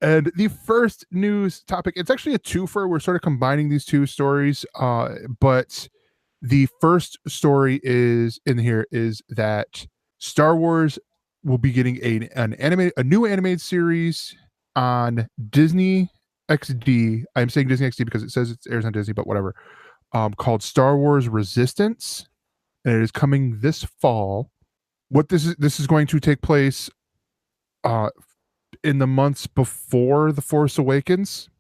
And the first news topic, it's actually a twofer. We're sort of combining these two stories, but the first story is in here is that Star Wars will be getting a new animated series on Disney XD. I'm saying Disney XD because it says it airs on Disney, but whatever. Called Star Wars Resistance, and it is coming this fall. What this is going to take place in the months before The Force Awakens.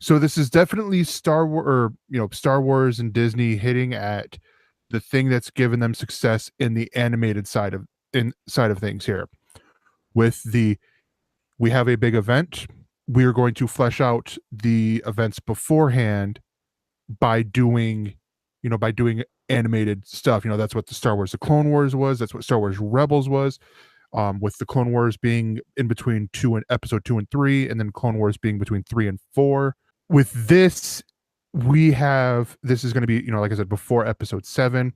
So this is definitely Star Wars, or Star Wars and Disney hitting at the thing that's given them success in the animated side of things here. We have a big event. We are going to flesh out the events beforehand by doing animated stuff. That's what the Star Wars The Clone Wars was. That's what Star Wars Rebels was. With the Clone Wars being in between episode 2 and 3, and then Clone Wars being between 3 and 4. With this, this is going to be, like I said, before episode 7.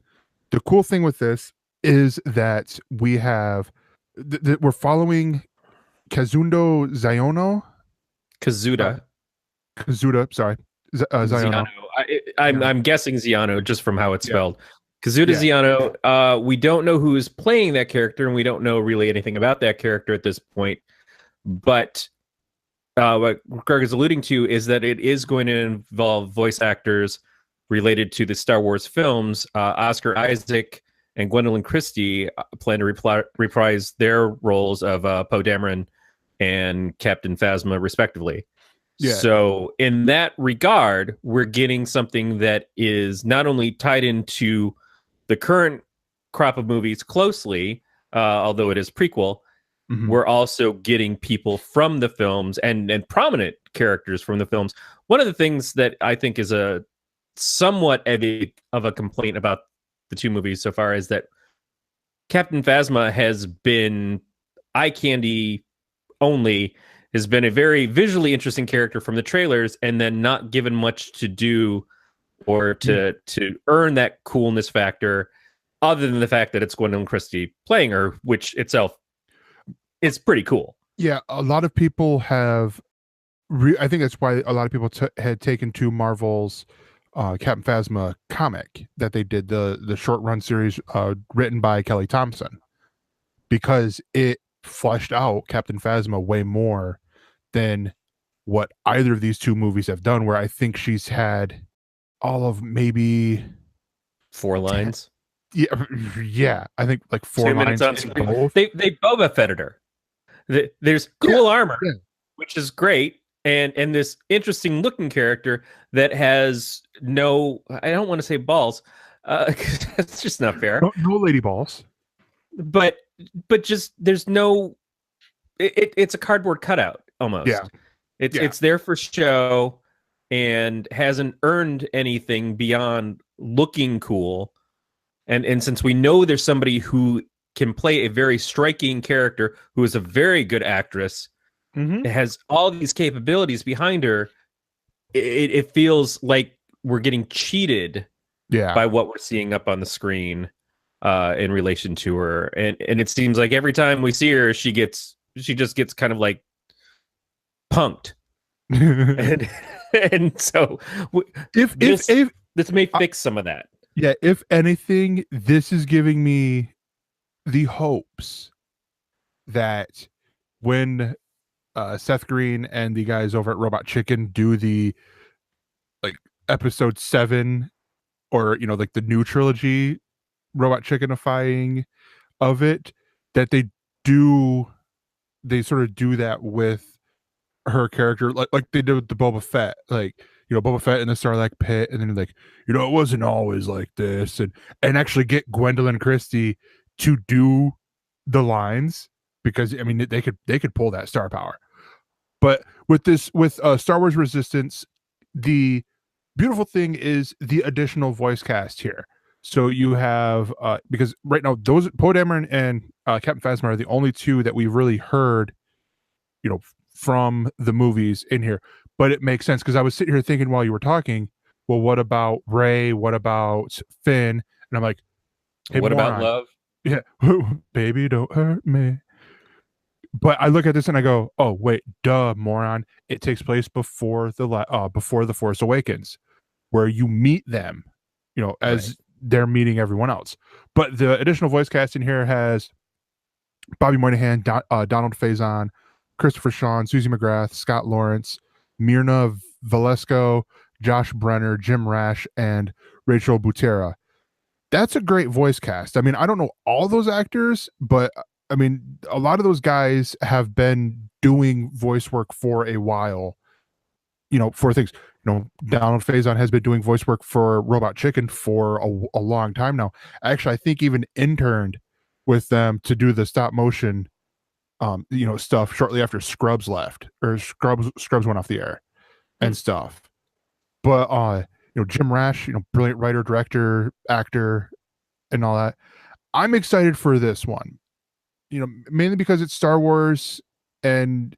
The cool thing with this is that we have, we're following Kazundo Ziono. Kazuda, sorry. Ziono. I'm guessing Ziano just from how it's spelled. Kazuda Ziano. We don't know who is playing that character, and we don't know really anything about that character at this point. But what Greg is alluding to is that it is going to involve voice actors related to the Star Wars films. Oscar Isaac and Gwendolyn Christie plan to reprise their roles of Poe Dameron and Captain Phasma, respectively. Yeah. So in that regard, we're getting something that is not only tied into the current crop of movies closely, although it is prequel, we're also getting people from the films and prominent characters from the films. One of the things that I think is a somewhat of a complaint about the two movies so far is that Captain Phasma has been eye candy only, has been a very visually interesting character from the trailers, and then not given much to do or to earn that coolness factor, other than the fact that it's Gwendolyn Christie playing her, which itself is pretty cool. Yeah, a lot of people have. I think that's why a lot of people had taken to Marvel's Captain Phasma comic that they did, the short run series written by Kelly Thompson, because it fleshed out Captain Phasma way more than what either of these two movies have done, where I think she's had all of maybe 4 lines. Yeah, I think like 4 lines. On both. They Boba Fetted her. There's cool armor, which is great, and this interesting looking character that has no, I don't want to say balls, it's just not fair. No lady balls. But just there's no, it's a cardboard cutout almost. Yeah. It's there for show and hasn't earned anything beyond looking cool. And since we know there's somebody who can play a very striking character, who is a very good actress, has all these capabilities behind her, it feels like we're getting cheated by what we're seeing up on the screen in relation to her. And it seems like every time we see her, she just gets kind of like punked. and so if this may fix some of that. Yeah, if anything, this is giving me the hopes that when Seth Green and the guys over at Robot Chicken do the like episode 7, or like the new trilogy Robot Chickenifying of it, that they sort of do that with her character, like they did with the Boba Fett, like Boba Fett in the Sarlacc pit, and then like it wasn't always like this, and actually get Gwendolyn Christie to do the lines, because I mean they could pull that star power. But with Star Wars Resistance, the beautiful thing is the additional voice cast here. So you have because right now those Poe Dameron and Captain Phasma are the only two that we've really heard from the movies in here. But it makes sense, because I was sitting here thinking while you were talking, well, what about Rey? What about Finn? And I'm like, hey, what about Love? Yeah, baby, don't hurt me. But I look at this and I go, oh wait, duh, moron! It takes place before the Force Awakens, where you meet them, Right. as they're meeting everyone else. But the additional voice casting here has Bobby Moynihan, Donald Faison, Christopher Sean, Susie McGrath, Scott Lawrence, Myrna Valesco, Josh Brenner, Jim Rash, and Rachel Butera. That's a great voice cast. I mean, I don't know all those actors, but I mean, a lot of those guys have been doing voice work for a while, for things. Donald Faison has been doing voice work for Robot Chicken for a long time now. Actually, I think even interned with them to do the stop motion stuff shortly after Scrubs left, or Scrubs went off the air and stuff. But Jim Rash, brilliant writer, director, actor, and all that. I'm excited for this one. Mainly because it's Star Wars, and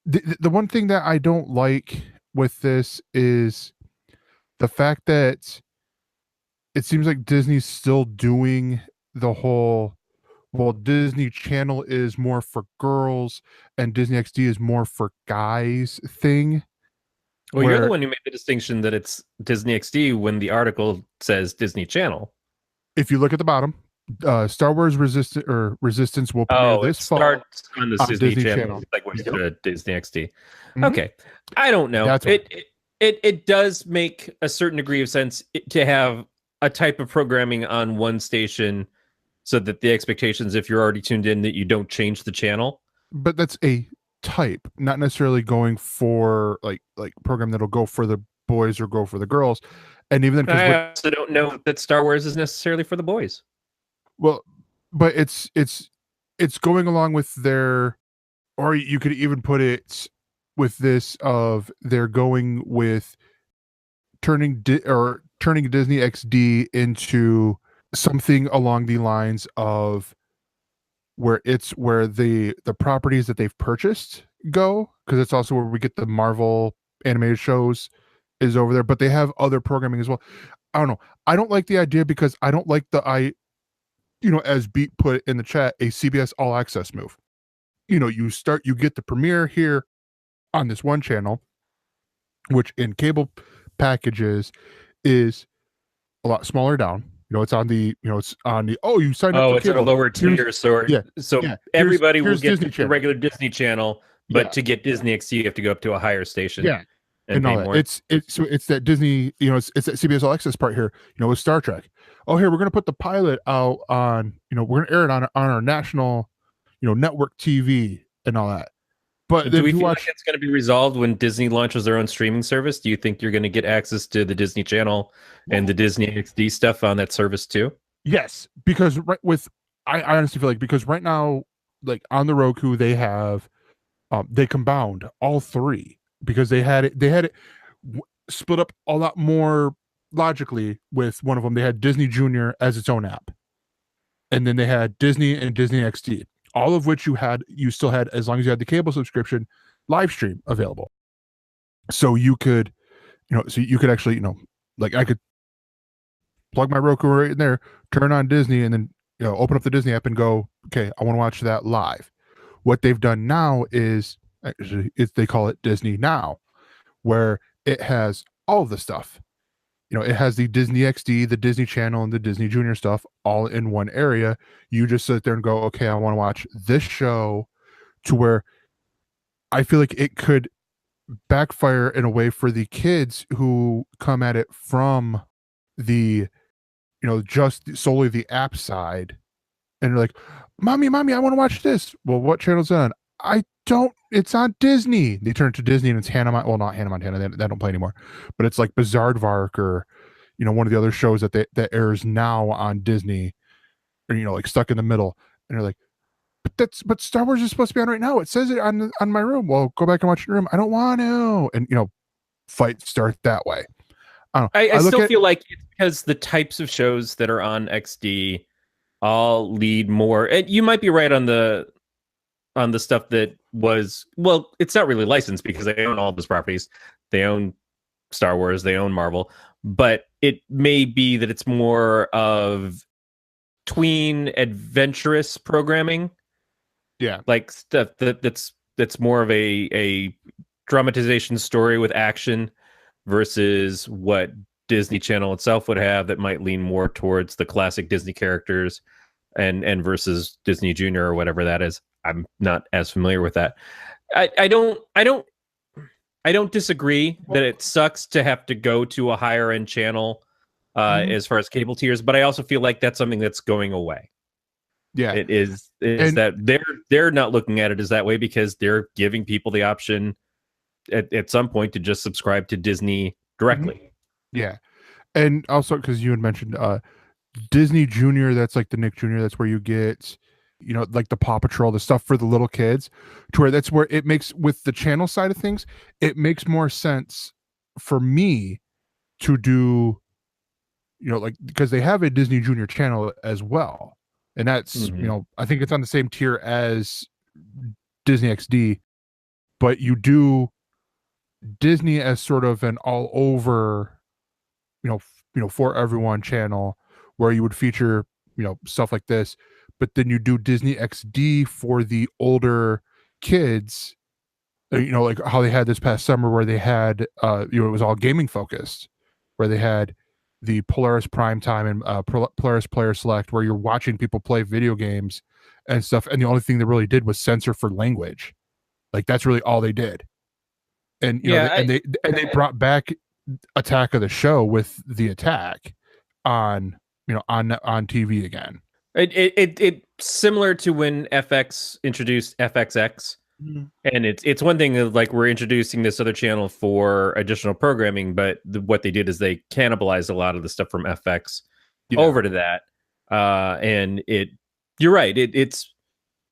the one thing that I don't like with this is the fact that it seems like Disney's still doing the whole, well, Disney Channel is more for girls and Disney XD is more for guys thing. Well, you're the one who made the distinction that it's Disney XD when the article says Disney Channel. If you look at the bottom, Star Wars Resistance will premiere this fall on the Disney Channel. Like what's the Disney XD? Mm-hmm. Okay, I don't know. It does make a certain degree of sense to have a type of programming on one station, so that the expectations, if you're already tuned in, that you don't change the channel. But that's a type, not necessarily going for like program that'll go for the boys or go for the girls. And even then, I also don't know that Star Wars is necessarily for the boys. Well, but it's going along with their, or you could even put it with this of they're going with turning Disney XD into something along the lines of where the properties that they've purchased go, because it's also where we get the Marvel animated shows is over there, but they have other programming as well. I don't know. I don't like the idea because I don't like as Beat put in the chat, a CBS All Access move. You get the premiere here on this one channel, which in cable packages is a lot smaller down. You signed up for it's at a lower tier, so everybody will get the regular Disney Channel, but to get Disney XD, you have to go up to a higher station. Yeah. And all that. More. It's that Disney, it's that CBS All Access part here, with Star Trek. Oh, here, we're going to put the pilot out on, we're going to air it on our national, network TV and all that. But do we feel like it's going to be resolved when Disney launches their own streaming service? Do you think you're going to get access to the Disney Channel and the Disney XD stuff on that service too? Yes, because I honestly feel like, because right now, like on the Roku, they have, they compound all three, because they had it split up a lot more logically with one of them. They had Disney Junior as its own app, and then they had Disney and Disney XD, all of which you still had, as long as you had the cable subscription, live stream available. So you could actually, like I could plug my Roku right in there, turn on Disney, and then open up the Disney app and go, okay, I want to watch that live. What they've done now is they call it Disney Now, where it has all of the stuff. It has the Disney XD, the Disney Channel, and the Disney Junior stuff all in one area. You just sit there and go, okay, I want to watch this show, to where I feel like it could backfire in a way for the kids who come at it from the, just solely the app side. And you're like, mommy, I want to watch this. Well, what channel's it on? It's on Disney. They turn it to Disney, and it's not Hannah Montana. They don't play anymore, but it's like Bizarrevark, or, one of the other shows that airs now on Disney, or, like Stuck in the Middle. And you're like, but Star Wars is supposed to be on right now. It says it on my room. Well, go back and watch your room. I don't want to. And, fight start that way. I still feel like it's because the types of shows that are on XD all lead more. And you might be right on the stuff that was, well, it's not really licensed because they own all those properties. They own Star Wars, they own Marvel, but it may be that it's more of tween adventurous programming Yeah. like stuff that's more of a dramatization story with action versus what Disney Channel itself would have that might lean more towards the classic Disney characters and versus Disney Junior or whatever that is. I'm not as familiar with that. I don't disagree that it sucks to have to go to a higher end channel as far as cable tiers, but I also feel like that's something that's going away. Yeah. It is And that they're not looking at it as that way because they're giving people the option at some point to just subscribe to Disney directly. yeah. And also because you had mentioned Disney Junior, that's like the Nick Jr., that's where you get, you know, like the Paw Patrol, the stuff for the little kids, to where that's where it makes, with the channel side of things, it makes more sense for me to do, you know, like, because they have a Disney Junior channel as well. And that's, you know, I think it's on the same tier as Disney XD, but you do Disney as sort of an all over, for everyone channel where you would feature, stuff like this, but then you do Disney XD for the older kids, like how they had this past summer where they had, it was all gaming focused, where they had the Polaris Prime Time and Polaris Player Select, where you're watching people play video games and stuff. And the only thing they really did was censor for language. Like that's really all they did. And they brought back Attack of the Show with the Attack on TV again. It similar to when FX introduced FXX. And it's one thing of like we're introducing this other channel for additional programming, but what they did is they cannibalized a lot of the stuff from FX over to that. And you're right.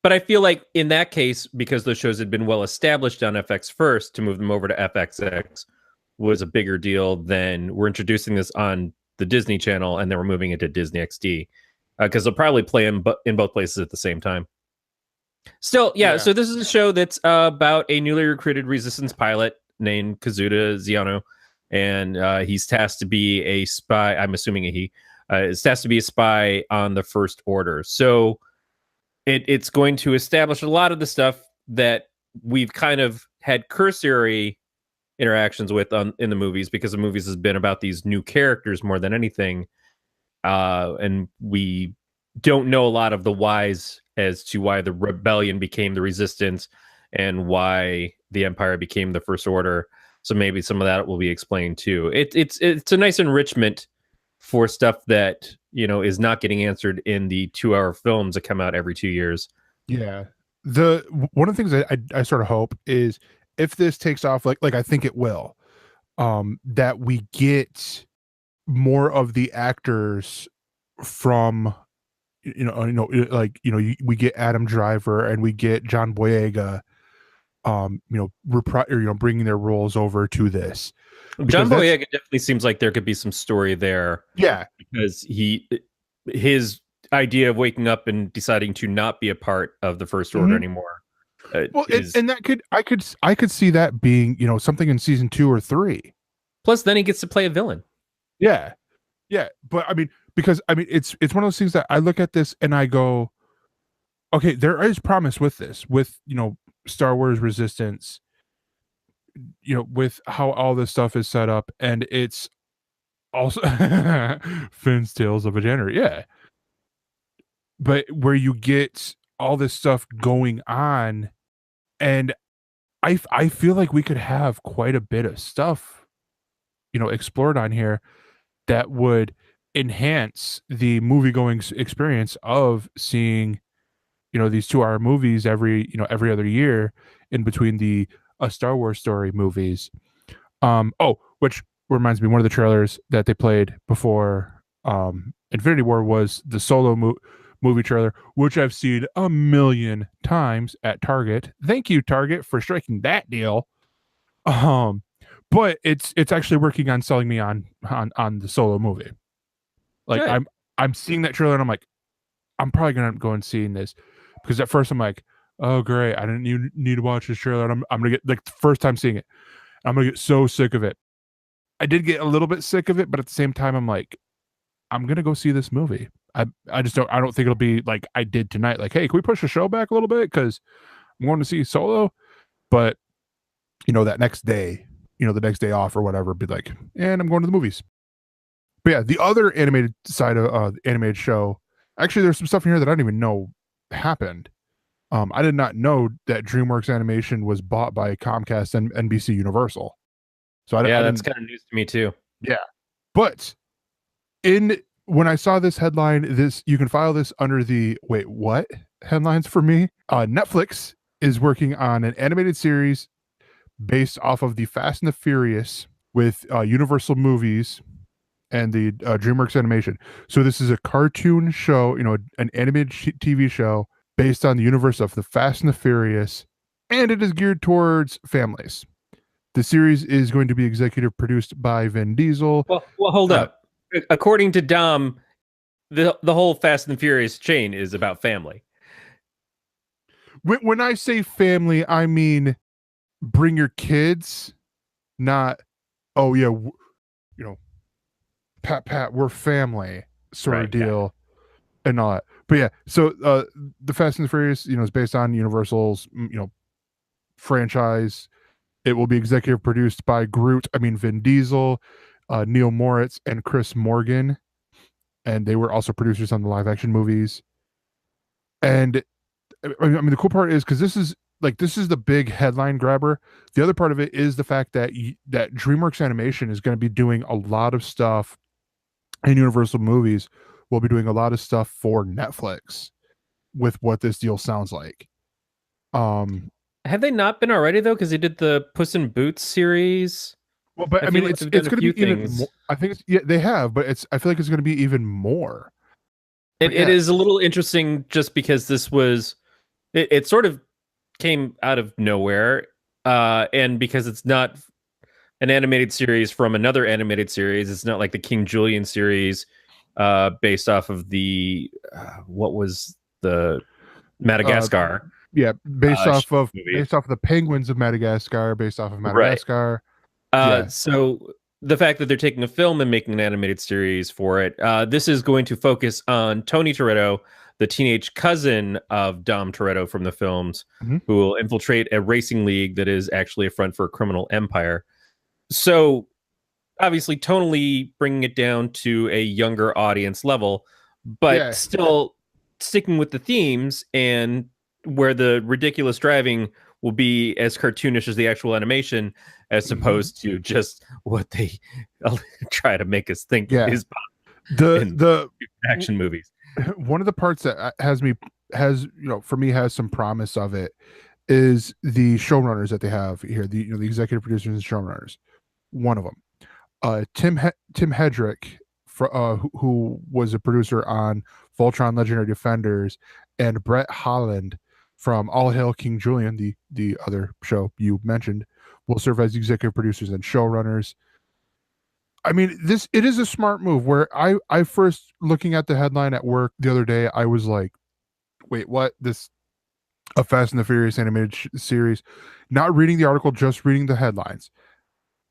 But I feel like in that case, because those shows had been well established on FX first, to move them over to FXX was a bigger deal than we're introducing this on the Disney Channel and then we're moving it to Disney XD, because they'll probably play in both places at the same time. Still, yeah. So this is a show that's about a newly recruited resistance pilot named Kazuda Ziano, and he's tasked to be a spy. I'm assuming he is tasked to be a spy on the First Order. So it's going to establish a lot of the stuff that we've kind of had cursory interactions with in the movies, because the movies has been about these new characters more than anything, and we don't know a lot of the whys as to why the rebellion became the resistance and why the empire became the First Order. So maybe some of that will be explained too. It's a nice enrichment for stuff that is not getting answered in the 2-hour films that come out every 2 years. Yeah, one of the things I sort of hope is, if this takes off like I think it will, that we get more of the actors from we get Adam Driver and we get John Boyega, bringing their roles over to this. John Boyega definitely seems like there could be some story there. Yeah, because his idea of waking up and deciding to not be a part of the First Order anymore. And that I could see that being something in season 2 or 3. Plus, then he gets to play a villain. Yeah, but because it's one of those things that I look at this and I go, okay, there is promise with this, with Star Wars Resistance, with how all this stuff is set up, and it's also Finn's Tales of a General, but where you get all this stuff going on, and I feel like we could have quite a bit of stuff explored on here that would enhance the movie-going experience of seeing these 2-hour movies every other year in between the Star Wars story movies. Which reminds me, one of the trailers that they played before Infinity War was the Solo movie trailer, which I've seen 1,000,000 times at Target. Thank you, Target, for striking that deal. But it's actually working on selling me on the Solo movie. Like, good. I'm seeing that trailer and I'm like, I'm probably gonna go and seeing this, because at first I'm like, oh great, I didn't need to watch this trailer, and I'm gonna get, like, the first time seeing it, I'm gonna get so sick of it. I did get a little bit sick of it, but at the same time I'm like, I'm gonna go see this movie. I just don't think it'll be like I did tonight. Like, hey, can we push the show back a little bit because I'm going to see Solo? But that next day, the next day off or whatever, be like, and I'm going to the movies. But yeah, the other animated side of the animated show, actually, there's some stuff in here that I didn't even know happened. I did not know that DreamWorks Animation was bought by Comcast and NBC Universal. So that's kind of news to me too. Yeah, but when I saw this headline, you can file this under the wait what headlines for me. Netflix is working on an animated series based off of the Fast and the Furious with Universal Movies and the DreamWorks Animation. So this is a cartoon show, an animated TV show based on the universe of the Fast and the Furious, and it is geared towards families. The series is going to be executive produced by Vin Diesel. Well, hold up. According to Dom, the whole Fast and Furious chain is about family. When I say family, I mean bring your kids, not, oh yeah, pat, we're family sort of deal and all that. But yeah, so the Fast and the Furious, is based on Universal's, franchise. It will be executive produced by Vin Diesel, Neil Moritz, and Chris Morgan. And they were also producers on the live action movies. And the cool part is because this is the big headline grabber. The other part of it is the fact that that DreamWorks Animation is going to be doing a lot of stuff, and Universal Movies will be doing a lot of stuff for Netflix with what this deal sounds like. Have they not been already though? Because they did the Puss in Boots series. Well, but it's going to be even more. I think they have, but I feel like it's going to be even more. It is a little interesting just because this was it sort of came out of nowhere, and because it's not an animated series from another animated series. It's not like the King Julian series based off of the what was the Madagascar. Based off of the penguins of Madagascar, based off of Madagascar. Right. So the fact that they're taking a film and making an animated series for it, this is going to focus on Tony Toretto, the teenage cousin of Dom Toretto from the films, who will infiltrate a racing league that is actually a front for a criminal empire. So obviously tonally bringing it down to a younger audience level, but still sticking with the themes and where the ridiculous driving will be as cartoonish as the actual animation, as opposed to just what they try to make us think is the action movies. One of the parts that for me has some promise of it is the showrunners that they have here, the executive producers and showrunners. One of them, Tim Hedrick, who was a producer on Voltron: Legendary Defenders, and Brett Holland from All Hail King Julian, the other show you mentioned, will serve as executive producers and showrunners. I mean, it is a smart move. Where I first, looking at the headline at work the other day, I was like, wait, what? A Fast and the Furious animated series? Not reading the article, just reading the headlines.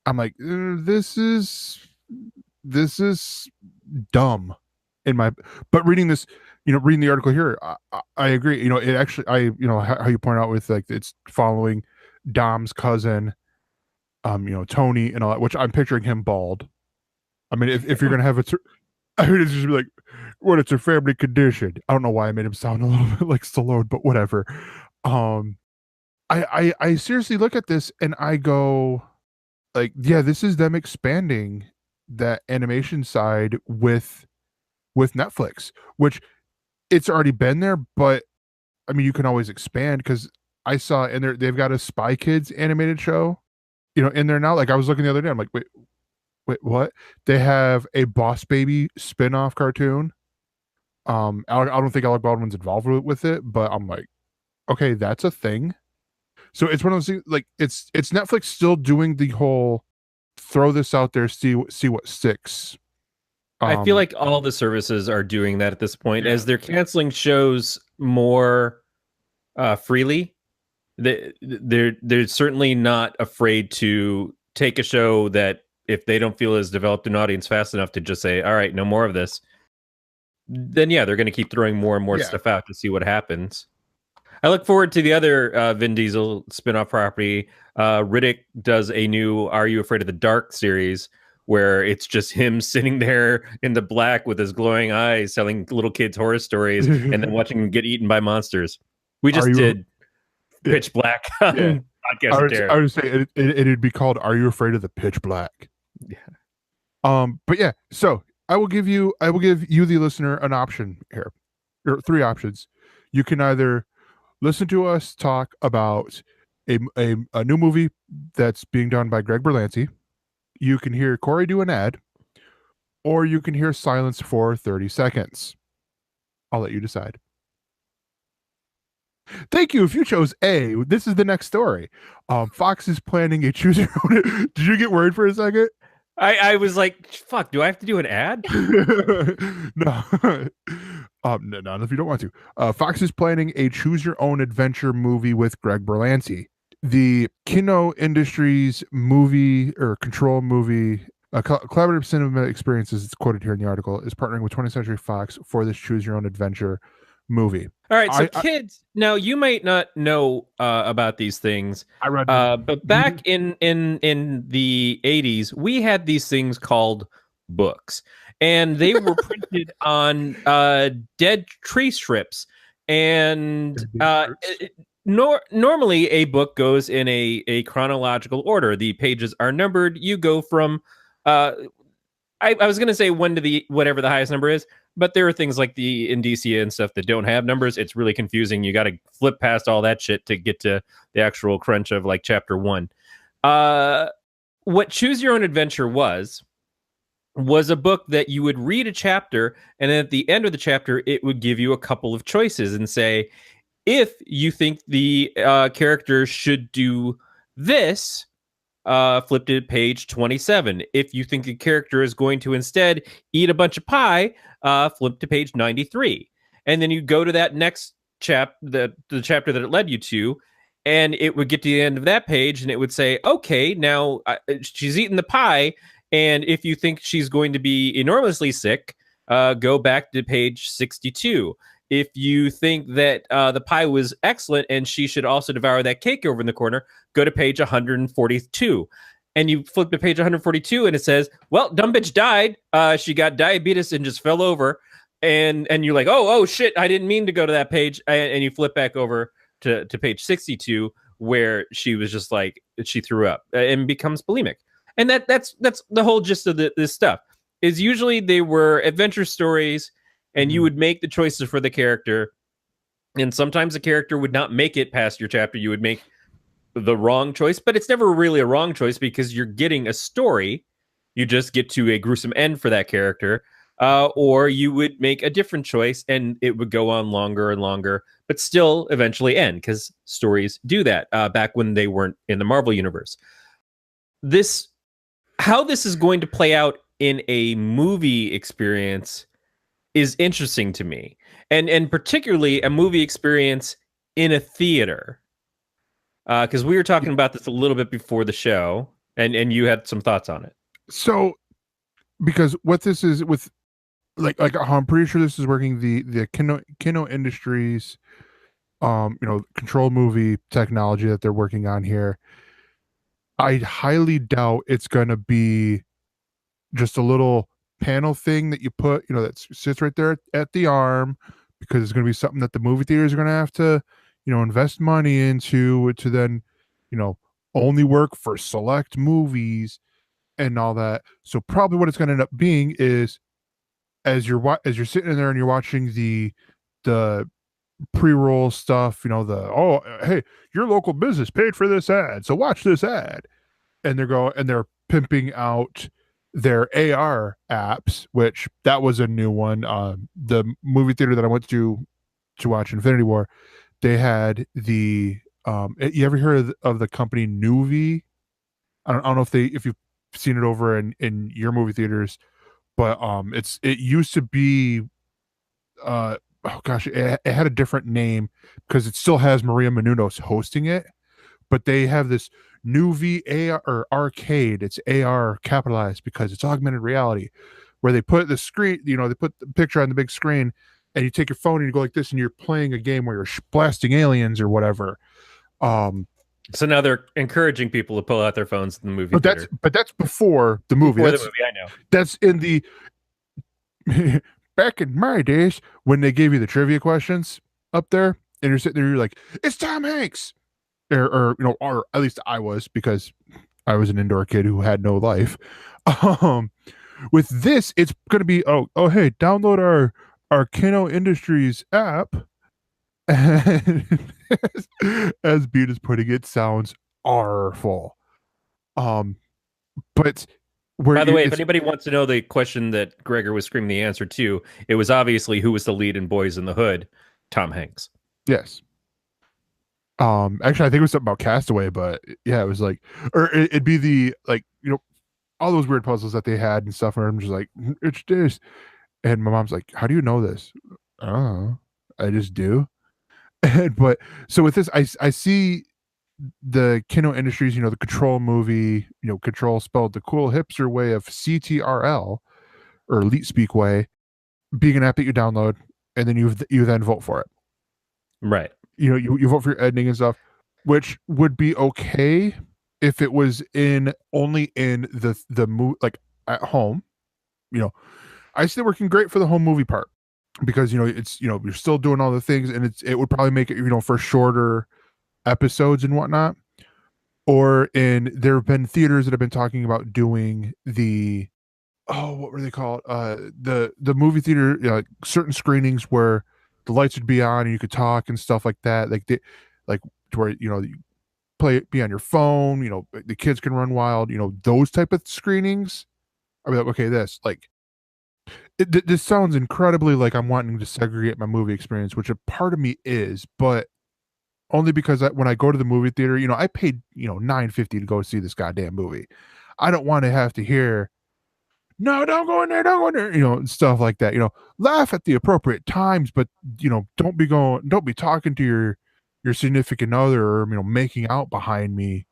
I'm like, this is dumb but reading this, reading the article here, I agree. It actually, how you point out with it's following Dom's cousin, Tony and all that, which I'm picturing him bald. I mean, if you're gonna have it's just like, it's a family condition. I don't know why I made him sound a little bit like Stallone, but whatever. I seriously look at this and I go, this is them expanding that animation side with Netflix, which it's already been there, but I mean, you can always expand, because I saw in there they've got a Spy Kids animated show, in there now. Like, I was looking the other day, I'm like, wait, what? They have a Boss Baby spin-off cartoon. I don't think Alec Baldwin's involved with it, but I'm like, okay, that's a thing. So it's one of those things, like, it's Netflix still doing the whole throw this out there, see what sticks. I feel like all the services are doing that at this point, as they're canceling shows more freely. They're certainly not afraid to take a show that, if they don't feel has developed an audience fast enough, to just say, all right, no more of this. then yeah, they're going to keep throwing more and more Yeah. stuff out to see what happens. I look forward to the other Vin Diesel spin-off property. Riddick does a new Are You Afraid of the Dark series where it's just him sitting there in the black with his glowing eyes telling little kids horror stories and then watching them get eaten by monsters. We just did Pitch Black on Podcast I would say it'd be called Are You Afraid of the Pitch Black? Yeah. But yeah, so I will give you the listener an option here. Or three options. You can either listen to us talk about a new movie that's being done by Greg Berlanti. You can hear Corey do an ad, or you can hear silence for 30 seconds. I'll let you decide. Thank you. If you chose A, this is the next story. Fox is planning a choose your own. Did you get worried for a second? I was like, fuck, do I have to do an ad? No. No, if you don't want to. Fox is planning a choose your own adventure movie with Greg Berlanti. The Kino Industries movie or control movie, collaborative cinema experiences, it's quoted here in the article, is partnering with 20th Century Fox for this choose your own adventure movie. All right, so kids, now you might not know about these things. I read, but back in the 80s, we had these things called books, and they were printed on dead tree strips. And normally, a book goes in a chronological order. The pages are numbered. You go from I was going to say 1 to the whatever the highest number is. But there are things like the indicia and stuff that don't have numbers. It's really confusing. You got to flip past all that shit to get to the actual crunch of like chapter 1. What Choose Your Own Adventure was a book that you would read a chapter, and then at the end of the chapter, it would give you a couple of choices and say, if you think the character should do this, flip to page 27. If you think the character is going to instead eat a bunch of pie, flip to page 93. And then you go to that next the chapter that it led you to, and it would get to the end of that page, and it would say, okay, now she's eaten the pie, and if you think she's going to be enormously sick, go back to page 62. If you think that the pie was excellent and she should also devour that cake over in the corner, go to page 142. And you flip to page 142 and it says, well, dumb bitch died. She got diabetes and just fell over. And you're like, oh, shit, I didn't mean to go to that page. And you flip back over to page 62 where she was just like, she threw up and becomes bulimic. And that's the whole gist of this stuff. Is usually they were adventure stories, and you would make the choices for the character. And sometimes the character would not make it past your chapter. You would make the wrong choice, but it's never really a wrong choice because you're getting a story. You just get to a gruesome end for that character. Or you would make a different choice and it would go on longer and longer, but still eventually end because stories do that back when they weren't in the Marvel universe. How this is going to play out in a movie experience is interesting to me, and particularly a movie experience in a theater, because we were talking about this a little bit before the show, and you had some thoughts on it. So, because what this is with, like I'm pretty sure this is working the Kino Industries, control movie technology that they're working on here. I highly doubt it's going to be just a little panel thing that you put, that sits right there at the arm, because it's going to be something that the movie theaters are going to have to, invest money into to then, only work for select movies and all that. So probably what it's going to end up being is, as you're sitting in there and you're watching the pre-roll stuff, hey, your local business paid for this ad, so watch this ad, and they're pimping out their AR apps, which that was a new one. The movie theater that I went to watch Infinity War, they had the you ever heard of the company Nuvi? I don't know if you've seen it over in your movie theaters, but it used to be it had a different name because it still has Maria Menounos hosting it, but they have this Nuvi AR or Arcade. It's AR capitalized because it's augmented reality. where they put the screen, they put the picture on the big screen, and you take your phone and you go like this, and you're playing a game where you're blasting aliens or whatever. So now they're encouraging people to pull out their phones in the movie theater. But that's before the movie. Before the movie, I know. That's in the back in my days when they gave you the trivia questions up there, and you're sitting there, you're like, it's Tom Hanks, or at least I was, because I was an indoor kid who had no life. With this, it's gonna be oh hey, download our Kino Industries app. And as Beat is putting it, sounds awful. But by the way, if anybody wants to know the question that Gregor was screaming the answer to, it was obviously who was the lead in Boys in the Hood? Tom Hanks. Yes. Actually, I think it was something about Castaway, but yeah, it was like, or it'd be the all those weird puzzles that they had and stuff. And I'm just like, it's this, and my mom's like, how do you know this? I don't know. I just do. But so with this, I see the Kino Industries, the Control movie, Control spelled the cool hipster way of CTRL or Elite Speak way, being an app that you download, and then you then vote for it. Right. You vote for your editing and stuff, which would be okay if it was only in the movie, like at home. I see it working great for the home movie part, because it's you're still doing all the things, and it would probably make it for shorter episodes and whatnot. Or there have been theaters that have been talking about doing what were they called, the movie theater, like certain screenings where the lights would be on and you could talk and stuff like that, like to where you be on your phone, the kids can run wild, those type of screenings. I'd be like, okay, this this sounds incredibly like I'm wanting to segregate my movie experience, which a part of me is, but only because when I go to the movie theater, I paid $9.50 to go see this goddamn movie. I don't want to have to hear, no, don't go in there, stuff like that. Laugh at the appropriate times, but don't be talking to your significant other, or making out behind me.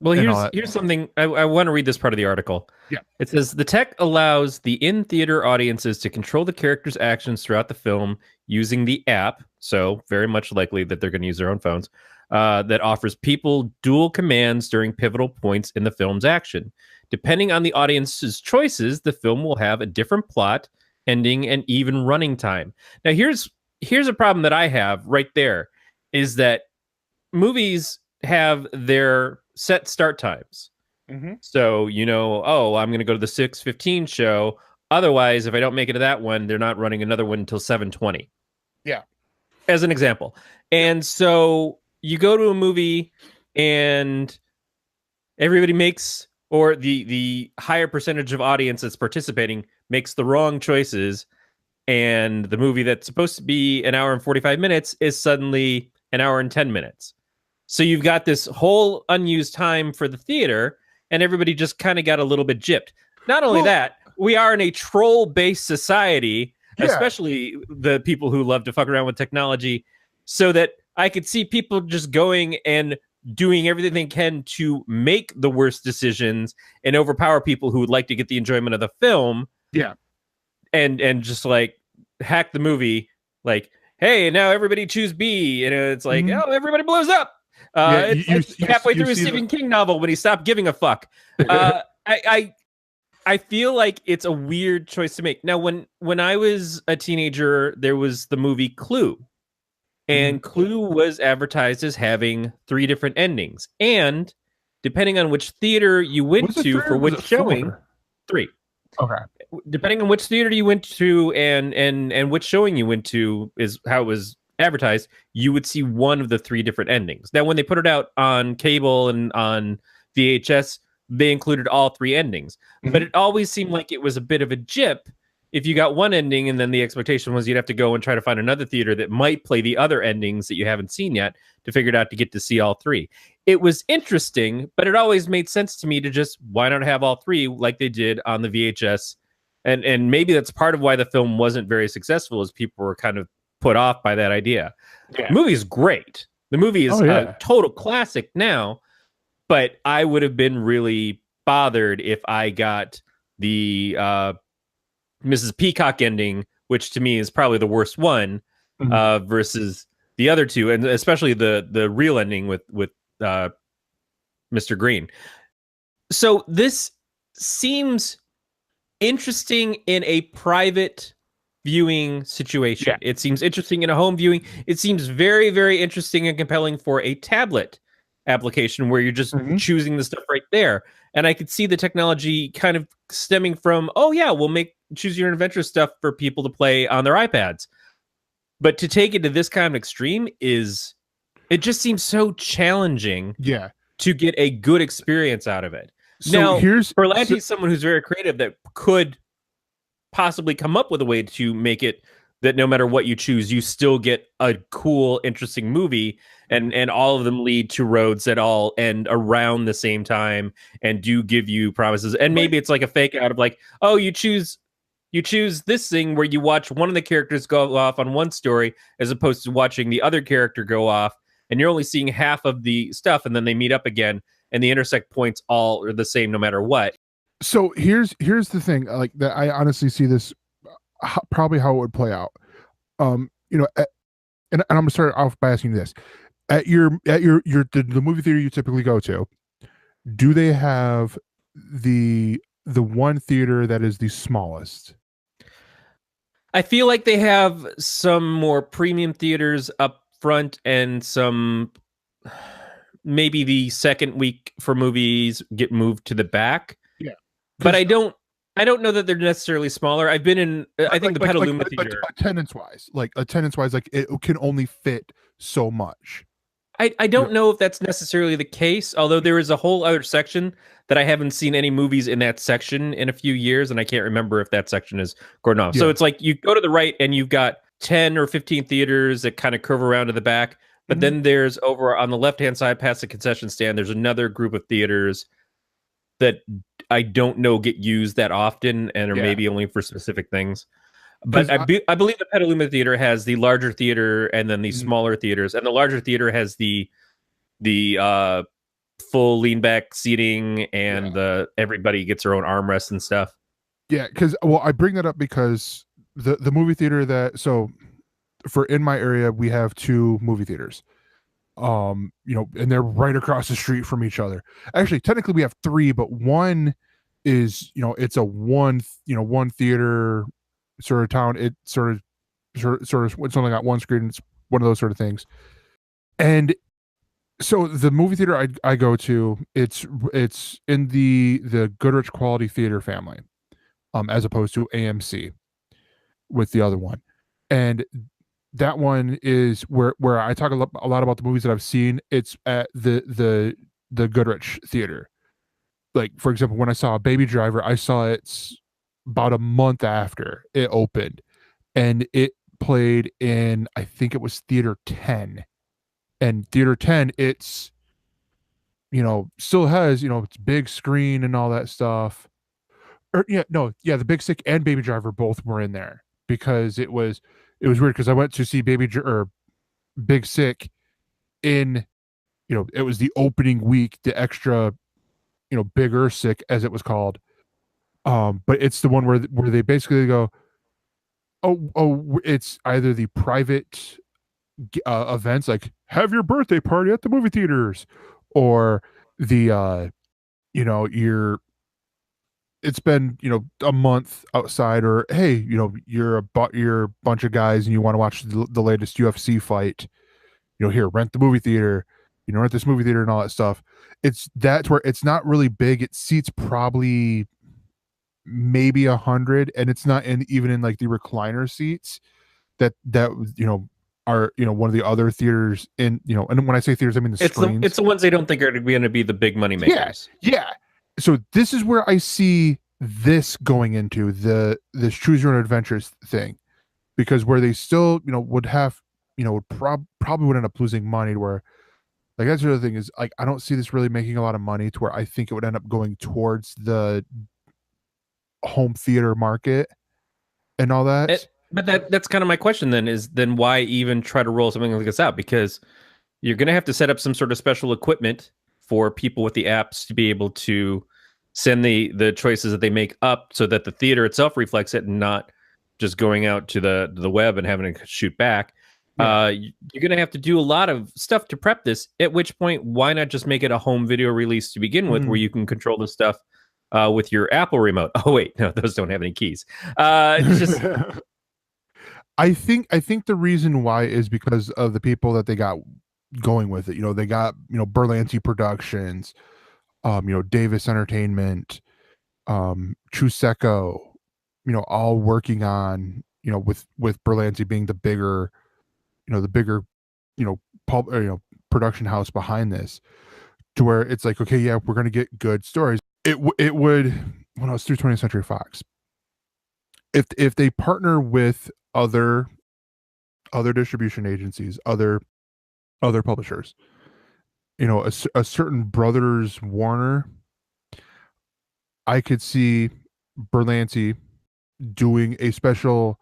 Well, here's something. I want to read this part of the article. Yeah. It says, the tech allows the in-theater audiences to control the characters' actions throughout the film using the app, so very much likely that they're going to use their own phones, that offers people dual commands during pivotal points in the film's action. Depending on the audience's choices, the film will have a different plot, ending, and even running time. Now, here's a problem that I have right there, is that movies have their set start times. Mm-hmm. So, I'm going to go to the 6:15 show. Otherwise, if I don't make it to that one, they're not running another one until 7:20. Yeah. As an example. And so you go to a movie and everybody makes, or the higher percentage of audience that's participating makes the wrong choices. And the movie that's supposed to be an hour and 45 minutes is suddenly an hour and 10 minutes. So you've got this whole unused time for the theater, and everybody just kind of got a little bit gypped. Not only that, we are in a troll-based society, especially the people who love to fuck around with technology, so that I could see people just going and doing everything they can to make the worst decisions and overpower people who would like to get the enjoyment of the film. Yeah. And just like hack the movie, like, hey, now everybody choose B. And it's like, oh, everybody blows up. It's halfway through a Stephen King novel when he stopped giving a fuck. I feel like it's a weird choice to make. Now, when I was a teenager, there was the movie Clue. And Clue was advertised as having 3 different endings. And depending on which theater you went to for which showing, 3. Okay. Depending on which theater you went to and which showing you went to is how it was advertised, you would see one of the 3 different endings. Now, when they put it out on cable and on VHS, they included all 3 endings. But it always seemed like it was a bit of a jip if you got one ending, and then the expectation was you'd have to go and try to find another theater that might play the other endings that you haven't seen yet to figure it out to get to see all 3. It was interesting, but it always made sense to me to just, why not have all 3 like they did on the VHS? And maybe that's part of why the film wasn't very successful, is people were kind of put off by that idea. Yeah. The movie's great. The movie is a total classic now, but I would have been really bothered if I got the Mrs. Peacock ending, which to me is probably the worst one, versus the other two, and especially the real ending with Mr. Green. So this seems interesting in a private viewing situation. Yeah. It seems interesting in a home viewing. It seems very, very interesting and compelling for a tablet application where you're just choosing the stuff right there. And I could see the technology kind of stemming from, oh yeah, we'll make choose your adventure stuff for people to play on their iPads. But to take it to this kind of extreme it just seems so challenging. Yeah. To get a good experience out of it. So now, here's Berlanti's someone who's very creative that could possibly come up with a way to make it that no matter what you choose, you still get a cool, interesting movie, and all of them lead to roads that all end around the same time and do give you promises. And maybe it's like a fake out of like, oh, you choose this thing where you watch one of the characters go off on one story as opposed to watching the other character go off, and you're only seeing half of the stuff, and then they meet up again, and the intersect points all are the same no matter what. So here's the thing, like that I honestly see this probably how it would play out. And I'm gonna start off by asking you this: at the movie theater you typically go to, do they have the one theater that is the smallest? I feel like they have some more premium theaters up front and some maybe the second week for movies get moved to the back. Yeah. But I don't know that they're necessarily smaller. I've been in I think the Petaluma theater. Attendance wise, like it can only fit so much. I don't know if that's necessarily the case, although there is a whole other section that I haven't seen any movies in that section in a few years, and I can't remember if that section is going off. Yeah. So it's like you go to the right and you've got 10 or 15 theaters that kind of curve around to the back, but then there's over on the left-hand side past the concession stand, there's another group of theaters that I don't know get used that often and are maybe only for specific things. But I believe the Petaluma Theater has the larger theater and then the smaller theaters, and the larger theater has the full lean back seating and everybody gets their own armrests and stuff. Yeah, because I bring that up because the movie theater for in my area we have 2 movie theaters, and they're right across the street from each other. Actually, technically we have 3, but one is it's a one theater sort of town. It sort of it's only got one screen. It's one of those sort of things. And so the movie theater I go to, it's in the Goodrich Quality Theater family, as opposed to AMC with the other one. And that one is where I talk a lot about the movies that I've seen. It's at the Goodrich Theater. Like, for example, when I saw Baby Driver, I saw it about a month after it opened, and it played in, I think it was Theater 10. And Theater 10, it's still has it's big screen and all that stuff. The Big Sick and Baby Driver both were in there, because it was weird, because I went to see Big Sick in it was the opening week, the extra Bigger Sick as it was called. But it's the one where they basically go, oh, it's either the private events, like have your birthday party at the movie theaters, or the it's been a month outside, or hey, you're a bunch of guys and you want to watch the latest UFC fight, here, rent the movie theater, rent this movie theater and all that stuff. That's where it's not really big. It seats probably maybe 100, and it's not even in like the recliner seats that are one of the other theaters in and when I say theaters, I mean the screens. It's the ones they don't think are going to be the big money makers. Yeah. So this is where I see this going into this choose your own adventures thing, because where they still would have would probably would end up losing money, to where, like, that's the other thing is, like, I don't see this really making a lot of money, to where I think it would end up going towards the home theater market and all that. But that's kind of my question then, is then why even try to roll something like this out? Because you're going to have to set up some sort of special equipment for people with the apps to be able to send the choices that they make up so that the theater itself reflects it and not just going out to the web and having to shoot back. Yeah. You're going to have to do a lot of stuff to prep this, at which point, why not just make it a home video release to begin with, where you can control the stuff with your Apple remote. Oh, wait, no, those don't have any keys. Just I think the reason why is because of the people that they got going with it. They got, Berlanti Productions, Davis Entertainment, Chuseko, all working on, with Berlanti being the bigger, production house behind this, to where it's like, okay, yeah, we're going to get good stories. It would, when I was through 20th Century Fox, if they partner with other distribution agencies, other publishers, a certain Brothers Warner, I could see Berlanti doing a special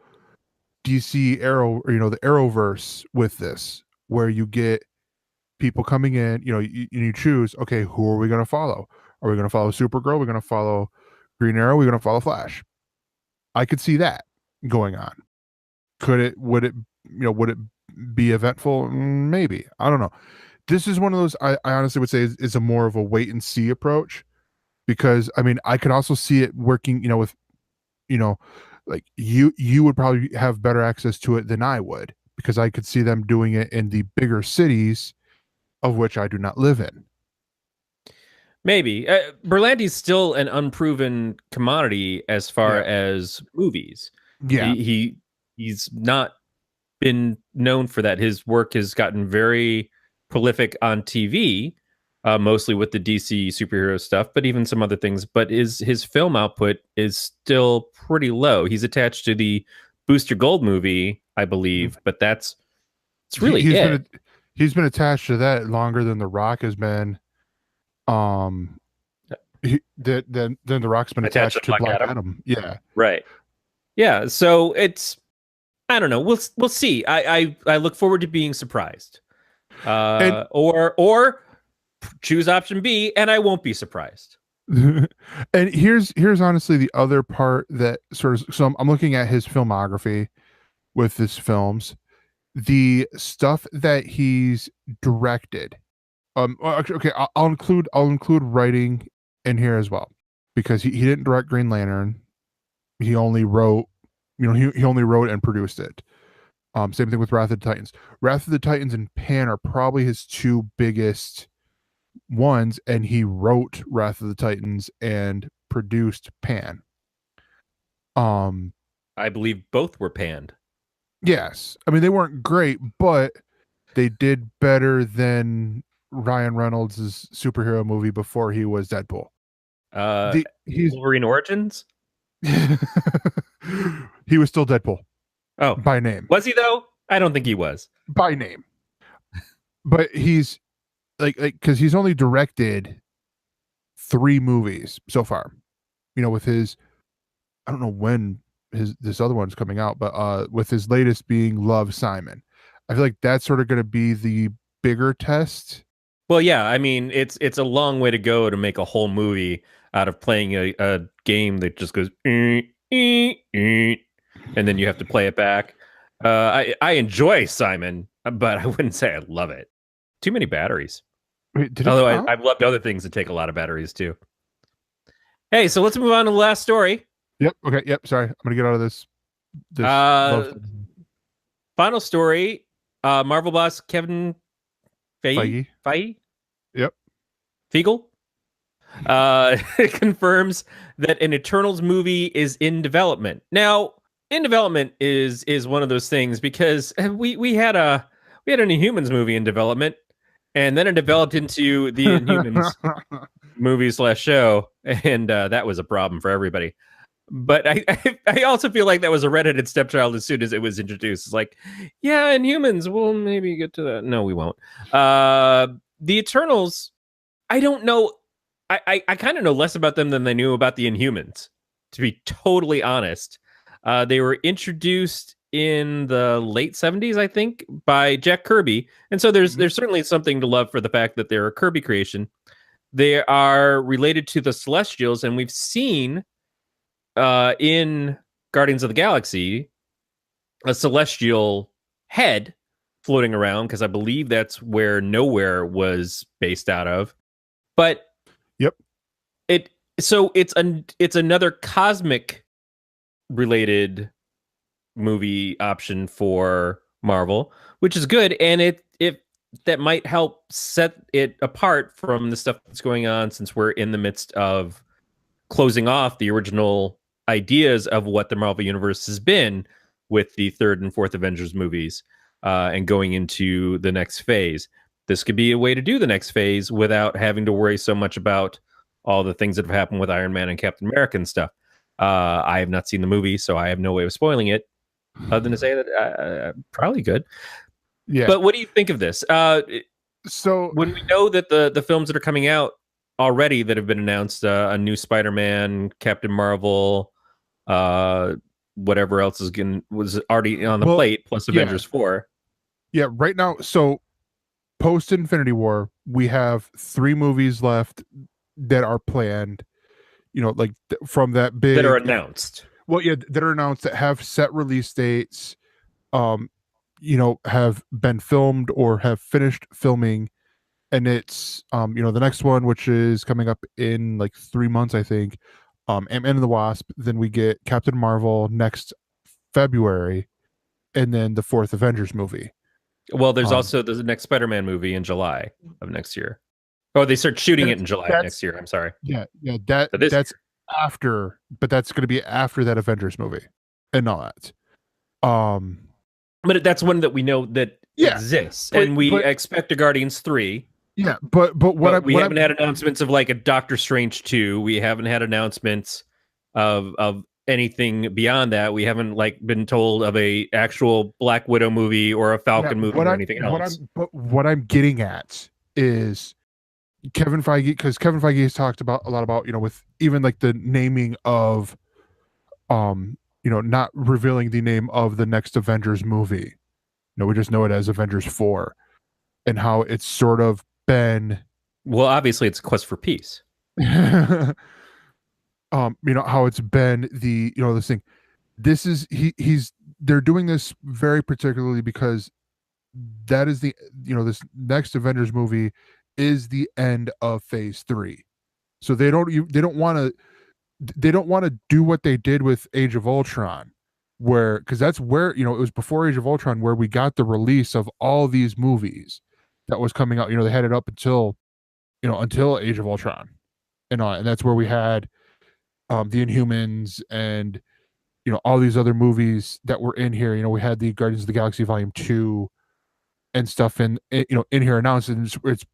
DC Arrow, or the Arrowverse with this, where you get people coming in, you choose, okay, who are we going to follow? Are we going to follow Supergirl? Are we going to follow Green Arrow? Are we going to follow Flash? I could see that going on. Would it be eventful? Maybe. I don't know. This is one of those, I honestly would say is a more of a wait and see approach, because I could also see it working, with, like you would probably have better access to it than I would, because I could see them doing it in the bigger cities, of which I do not live in. Maybe. Berlanti's still an unproven commodity as far as movies. Yeah. He's not been known for that. His work has gotten very prolific on TV, mostly with the DC superhero stuff, but even some other things. But his film output is still pretty low. He's attached to the Booster Gold movie, I believe, but it's really he's been attached to that longer than The Rock has been. Then The Rock's been attached to Black Adam. Yeah. Right. Yeah. So I don't know. We'll see. I look forward to being surprised. Or choose option B and I won't be surprised. And here's honestly the other part that sort of, so I'm looking at his filmography with his films, the stuff that he's directed. Okay, I'll include writing in here as well, because he didn't direct Green Lantern. He only wrote, he only wrote and produced it. Same thing with Wrath of the Titans. Wrath of the Titans and Pan are probably his two biggest ones, and he wrote Wrath of the Titans and produced Pan. I believe both were panned. Yes. They weren't great, but they did better than Ryan Reynolds' superhero movie before he was Deadpool. Wolverine Origins? He was still Deadpool. Oh. By name. Was he though? I don't think he was. By name. But he's because he's only directed 3 movies so far. With his, I don't know when this other one's coming out, but with his latest being Love, Simon. I feel like that's sort of going to be the bigger test. Well, yeah, it's a long way to go to make a whole movie out of playing a game that just goes and then you have to play it back. I enjoy Simon, but I wouldn't say I love it. Too many batteries. Wait, although I've loved other things that take a lot of batteries too. Hey, so let's move on to the last story. Yep. Okay. Yep. Sorry, I'm gonna get out of this. Final story. Marvel boss Kevin Feige. Yep. Feige confirms that an Eternals movie is in development. Now, in development is one of those things, because we had an Inhumans movie in development, and then it developed into the Inhumans movie / show, and that was a problem for everybody. But I also feel like that was a redheaded stepchild as soon as it was introduced. It's like, yeah, Inhumans, we'll maybe get to that. No, we won't. The Eternals, I don't know. I kind of know less about them than I knew about the Inhumans, to be totally honest. They were introduced in the late 70s, I think, by Jack Kirby. And so there's certainly something to love for the fact that they're a Kirby creation. they are related to the Celestials, and we've seen in Guardians of the Galaxy a Celestial head floating around, because I believe that's where Nowhere was based out of. But Yep. It's another cosmic related movie option for Marvel, which is good, and it that might help set it apart from the stuff that's going on, since we're in the midst of closing off the original ideas of what the Marvel Universe has been with the third and fourth Avengers movies, and going into the next phase. This could be a way to do the next phase without having to worry so much about all the things that have happened with Iron Man and Captain America and stuff. I have not seen the movie, so I have no way of spoiling it, other than to say that probably good. Yeah. But what do you think of this? So when we know that the films that are coming out already that have been announced, a new Spider-Man, Captain Marvel, whatever else was already on the plate, plus Avengers 4. Yeah, right now, so post Infinity War, we have 3 movies left that are planned, like from that big that are announced. Well, yeah, that are announced, that have set release dates, have been filmed or have finished filming. And it's the next one, which is coming up in like 3 months, I think, Ant-Man and the Wasp. Then we get Captain Marvel next February, and then the 4th Avengers movie. Well, there's also the next Spider-Man movie in July of next year. Oh, they start shooting it in July next year. I'm sorry. Yeah, that's after, but that's going to be after that Avengers movie and all that. But that's one that we know that exists, and we expect a Guardians 3. Yeah, but we haven't had announcements of like a Doctor Strange 2. We haven't had announcements of anything beyond that. We haven't been told of a actual Black Widow movie or a Falcon movie or anything else. What I'm getting at is Kevin Feige, because Kevin Feige has talked a lot about with even like the naming of not revealing the name of the next Avengers movie. We just know it as Avengers 4, and how it's sort of been, well, obviously it's Quest for Peace. How it's been this thing. This is they're doing this very particularly because that is this next Avengers movie is the end of phase 3. So they don't want to do what they did with Age of Ultron, because that's where it was before Age of Ultron where we got the release of all these movies that was coming out. They had it up until Age of Ultron, and that's where we had the Inhumans and all these other movies that were in here. We had the Guardians of the Galaxy Volume 2 and stuff in here announced, and it's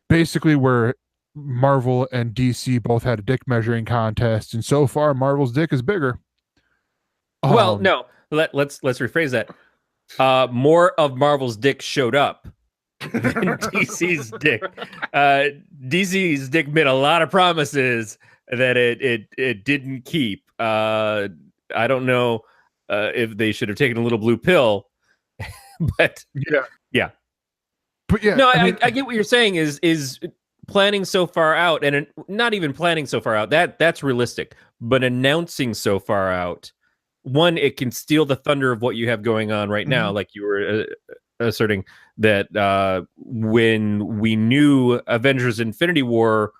basically where Marvel and DC both had a dick measuring contest, and so far Marvel's dick is bigger. Well, no, let's rephrase that. More of Marvel's dick showed up than DC's dick. DC's dick made a lot of promises that it didn't keep. I don't know if they should have taken a little blue pill, but yeah. But yeah, no, I get what you're saying is planning so far out, and not even planning so far out. That's realistic, but announcing so far out, one, it can steal the thunder of what you have going on right now, like you were asserting that when we knew Avengers Infinity War,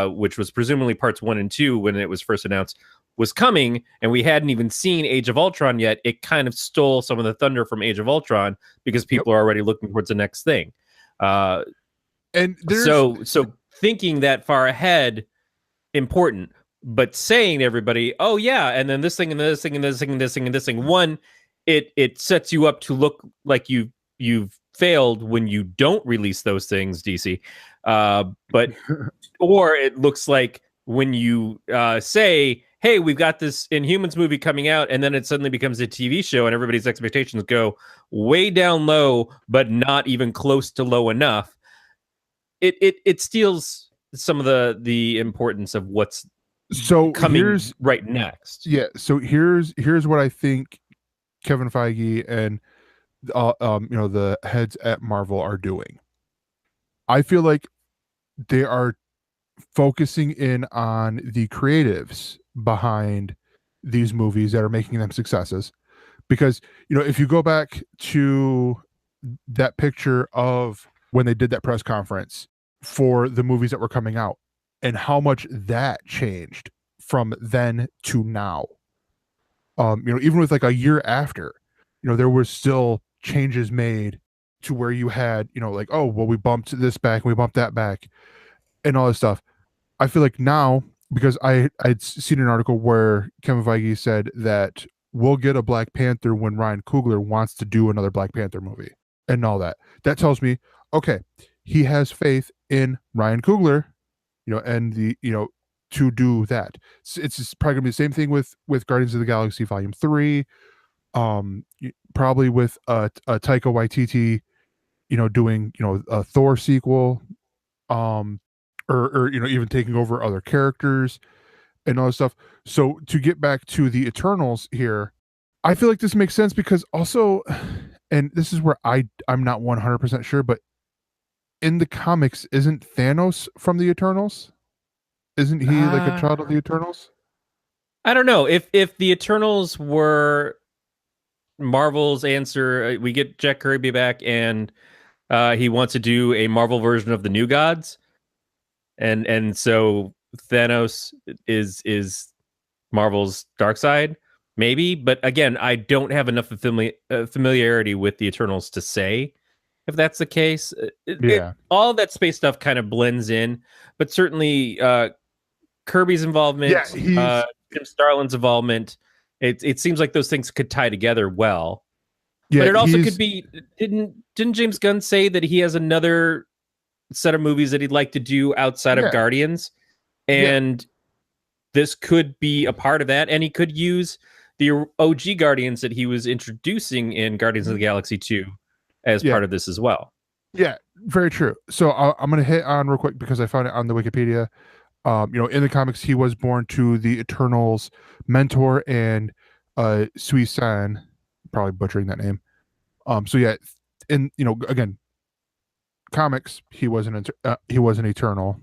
which was presumably parts 1 and 2 when it was first announced, was coming, and we hadn't even seen Age of Ultron yet, it kind of stole some of the thunder from Age of Ultron because people are already looking towards the next thing. And so thinking that far ahead, important, but saying to everybody, oh yeah, and then this thing and this thing and this thing and this thing and this thing. One, it sets you up to look like you've failed when you don't release those things, DC. But or it looks like when you say, hey, we've got this Inhumans movie coming out, and then it suddenly becomes a TV show, and everybody's expectations go way down low, but not even close to low enough. It steals some of the importance of what's coming right next. Yeah. So here's what I think Kevin Feige and the heads at Marvel are doing. I feel like they are focusing in on the creatives behind these movies that are making them successes. Because, if you go back to that picture of when they did that press conference for the movies that were coming out and how much that changed from then to now. Even with like a year after, there was still changes made to where you had, like, oh, well, we bumped this back and we bumped that back and all this stuff. I feel like now, because I'd seen an article where Kevin Feige said that we'll get a Black Panther when Ryan Coogler wants to do another Black Panther movie and all that. That tells me, okay, he has faith in Ryan Coogler, and to do that. It's probably gonna be the same thing with Guardians of the Galaxy Volume 3, probably with Taika Waititi, doing a Thor sequel, or even taking over other characters and all this stuff. So to get back to the Eternals here, I feel like this makes sense because also, and this is where I'm not 100% sure, but in the comics, isn't Thanos from the Eternals? Isn't he like a child of the Eternals? I don't know if the Eternals were Marvel's answer. We get Jack Kirby back, and he wants to do a Marvel version of the New Gods, and so Thanos is Marvel's dark side, maybe. But again, I don't have enough familiarity with the Eternals to say if that's the case. All that space stuff kind of blends in, but certainly Kirby's involvement, Jim Starlin's involvement, it seems like those things could tie together well. But it also could be, didn't James Gunn say that he has another set of movies that he'd like to do outside of Guardians? And this could be a part of that, and he could use the OG Guardians that he was introducing in Guardians of the Galaxy 2 as part of this as well. Yeah, very true. So I'm going to hit on real quick because I found it on the Wikipedia. In the comics, he was born to the Eternals mentor and Sui San, probably butchering that name. So yeah, in again, comics, he was an Eternal,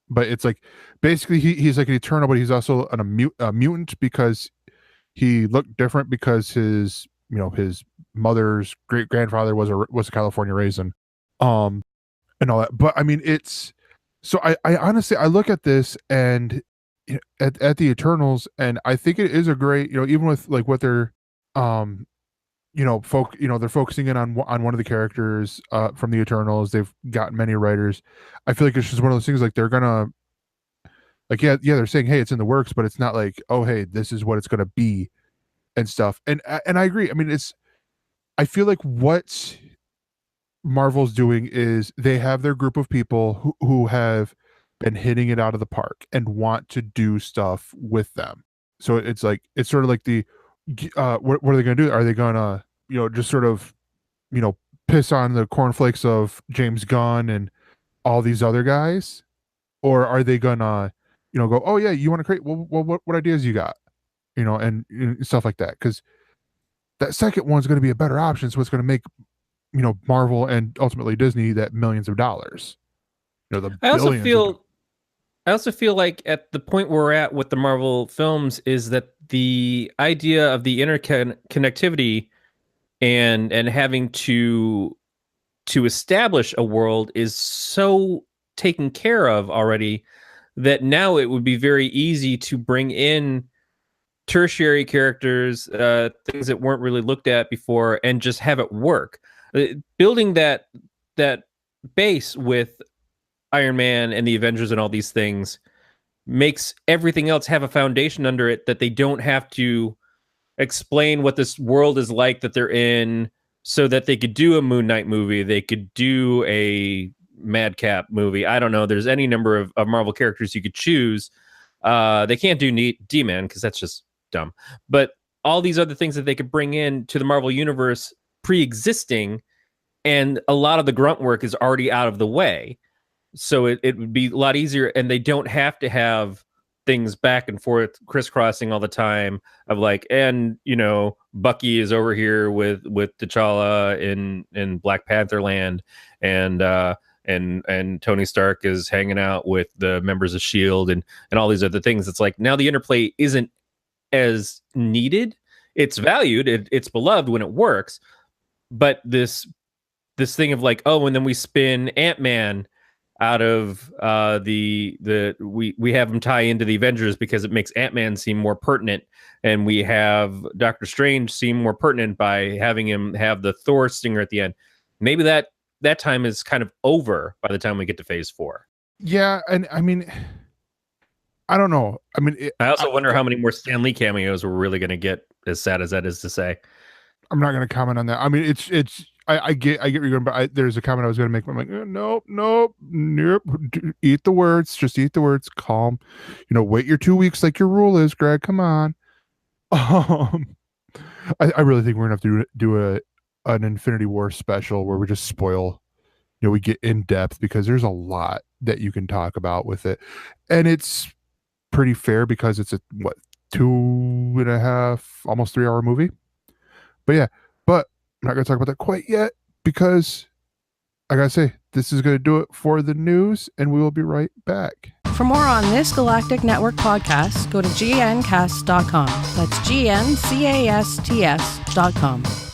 but it's like basically he's like an Eternal, but he's also a mutant because he looked different because his his mother's great grandfather was a California raisin, and all that. But I mean, it's. So I honestly I look at this and at the Eternals, and I think it is a great, even with like what they're they're focusing in on one of the characters from the Eternals. They've got many writers. I feel like it's just one of those things like they're gonna like they're saying, hey, it's in the works, but it's not like, oh, hey, this is what it's gonna be and stuff. And I agree. I mean, I feel like what Marvel's doing is they have their group of people who have been hitting it out of the park and want to do stuff with them. So it's sort of like the what are they going to do? Are they going to just sort of piss on the cornflakes of James Gunn and all these other guys, or are they gonna go, oh yeah, you want to create, well what ideas you got, and stuff like that? Because that second one's going to be a better option, so it's going to make Marvel and ultimately Disney that millions of dollars. I also feel like at the point where we're at with the Marvel films is that the idea of the interconnectivity and having to establish a world is so taken care of already that now it would be very easy to bring in tertiary characters, things that weren't really looked at before, and just have it work. Building that base with Iron Man and the Avengers and all these things makes everything else have a foundation under it that they don't have to explain what this world is like that they're in, so that they could do a Moon Knight movie, they could do a Madcap movie. I don't know. There's any number of Marvel characters you could choose. They can't do D-Man because that's just dumb. But all these other things that they could bring in to the Marvel universe pre-existing, and a lot of the grunt work is already out of the way, so it would be a lot easier, and they don't have to have things back and forth crisscrossing all the time of like, and Bucky is over here with T'Challa in Black Panther land, and and Tony Stark is hanging out with the members of Shield and all these other things. It's like now the interplay isn't as needed. It's valued, it's beloved when it works, but this thing of like, oh, and then we spin Ant-Man out of we have him tie into the Avengers because it makes Ant-Man seem more pertinent, and we have Doctor Strange seem more pertinent by having him have the Thor stinger at the end. Maybe that time is kind of over by the time we get to Phase 4. Yeah, and I mean, I don't know. I mean, I also wonder how many more Stan Lee cameos we're really going to get, as sad as that is to say. I'm not going to comment on that. I mean, it's I get where you're going, but there's a comment I was going to make. I'm like, nope. Eat the words. Just eat the words. Calm. Wait your 2 weeks like your rule is, Greg. Come on. I really think we're going to have to do an Infinity War special where we just spoil, we get in depth, because there's a lot that you can talk about with it. And it's pretty fair because it's a 2.5, almost 3 hour movie. But yeah, I'm not going to talk about that quite yet, because I got to say, this is going to do it for the news, and we will be right back. For more on this Galactic Network podcast, go to gncast.com. That's GNCASTS.com.